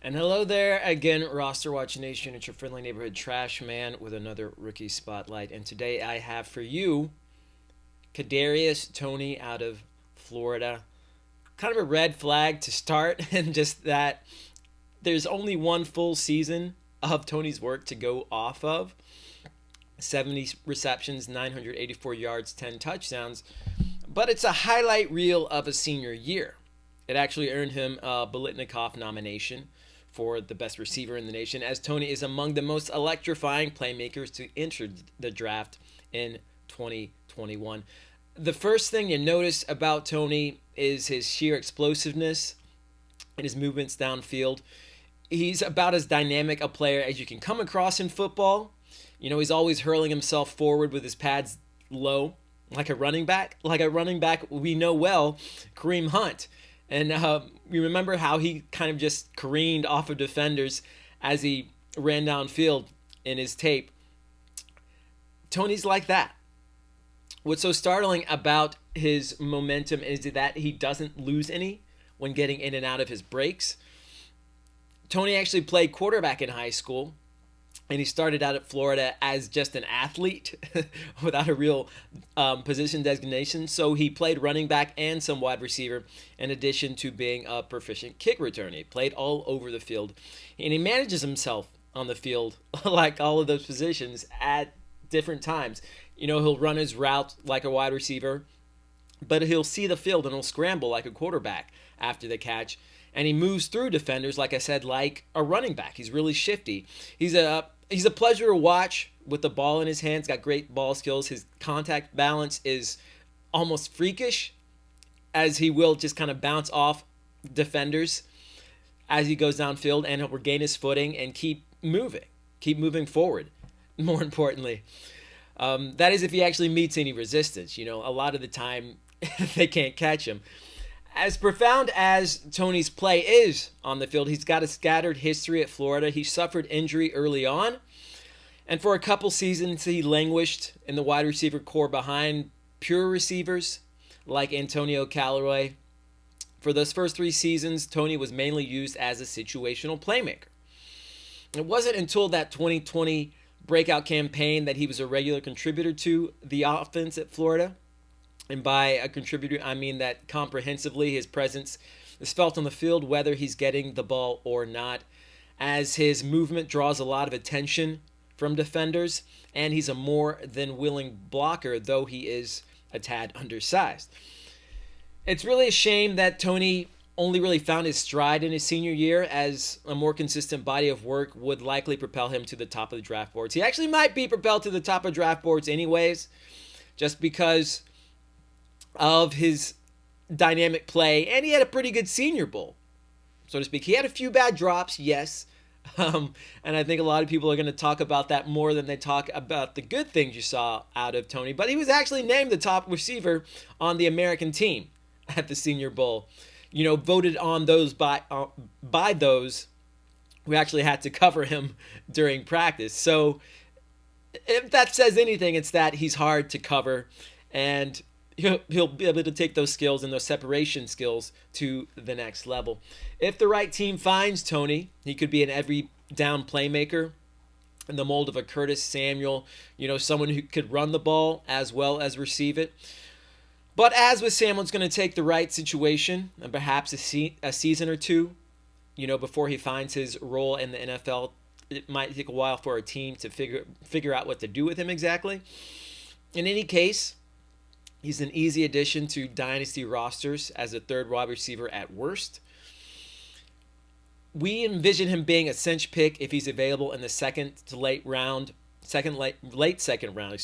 And hello there again, Roster Watch Nation. It's your friendly neighborhood trash man with another rookie spotlight. And today I have for you Kadarius Toney out of Florida. Kind of a red flag to start, and just that there's only one full season of Toney's work to go off of. 70 receptions, 984 yards, 10 touchdowns. But it's a highlight reel of a senior year. It actually earned him a Biletnikoff nomination for the best receiver in the nation, as Toney is among the most electrifying playmakers to enter the draft in 2021. The first thing you notice about Toney is his sheer explosiveness and his movements downfield. He's about as dynamic a player as you can come across in football. You know, he's always hurling himself forward with his pads low, like a running back. Like a running back we know well, Kareem Hunt. And you remember how he kind of just careened off of defenders as he ran downfield in his tape. Toney's like that. What's so startling about his momentum is that he doesn't lose any when getting in and out of his breaks. Toney actually played quarterback in high school, and he started out at Florida as just an athlete without a real position designation. So he played running back and some wide receiver in addition to being a proficient kick returner. He played all over the field, and he manages himself on the field like all of those positions at different times. You know, he'll run his route like a wide receiver, but he'll see the field and he'll scramble like a quarterback after the catch. And he moves through defenders, like I said, like a running back. He's really shifty. He's a pleasure to watch with the ball in his hands. Got great ball skills. His contact balance is almost freakish, as he will just kind of bounce off defenders as he goes downfield, and he'll regain his footing and keep moving forward. More importantly, that is if he actually meets any resistance. You know, a lot of the time they can't catch him. As profound as Toney's play is on the field, he's got a scattered history at Florida. He suffered injury early on, and for a couple seasons he languished in the wide receiver core behind pure receivers like Antonio Callaway. For those first 3 seasons, Toney was mainly used as a situational playmaker. It wasn't until that 2020 breakout campaign that he was a regular contributor to the offense at Florida. And by a contributor, I mean that comprehensively his presence is felt on the field whether he's getting the ball or not, as his movement draws a lot of attention from defenders, and he's a more than willing blocker, though he is a tad undersized. It's really a shame that Toney only really found his stride in his senior year, as a more consistent body of work would likely propel him to the top of the draft boards. He actually might be propelled to the top of draft boards anyways, just because of his dynamic play, and he had a pretty good Senior Bowl, so to speak. He had a few bad drops, yes, and I think a lot of people are going to talk about that more than they talk about the good things you saw out of Toney. But he was actually named the top receiver on the American team at the Senior Bowl. You know, voted on those by those who actually had to cover him during practice. So if that says anything, it's that he's hard to cover, and he'll be able to take those skills and those separation skills to the next level. If the right team finds Toney, he could be an every down playmaker in the mold of a Curtis Samuel, you know, someone who could run the ball as well as receive it. But as with Samuel, it's going to take the right situation and perhaps a season or two, you know, before he finds his role in the NFL. It might take a while for a team to figure out what to do with him exactly. In any case, he's an easy addition to dynasty rosters as a third wide receiver at worst. We envision him being a cinch pick if he's available in the late second round,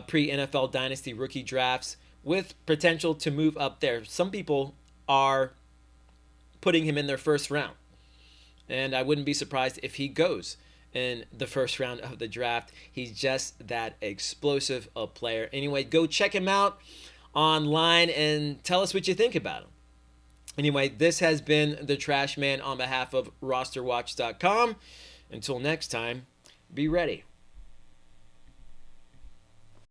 pre-NFL dynasty rookie drafts, with potential to move up there. Some people are putting him in their first round, and I wouldn't be surprised if he goes in the first round of the draft. He's just that explosive a player. Anyway, go check him out online and tell us what you think about him. Anyway, this has been the Trash Man on behalf of RosterWatch.com. Until next time, be ready.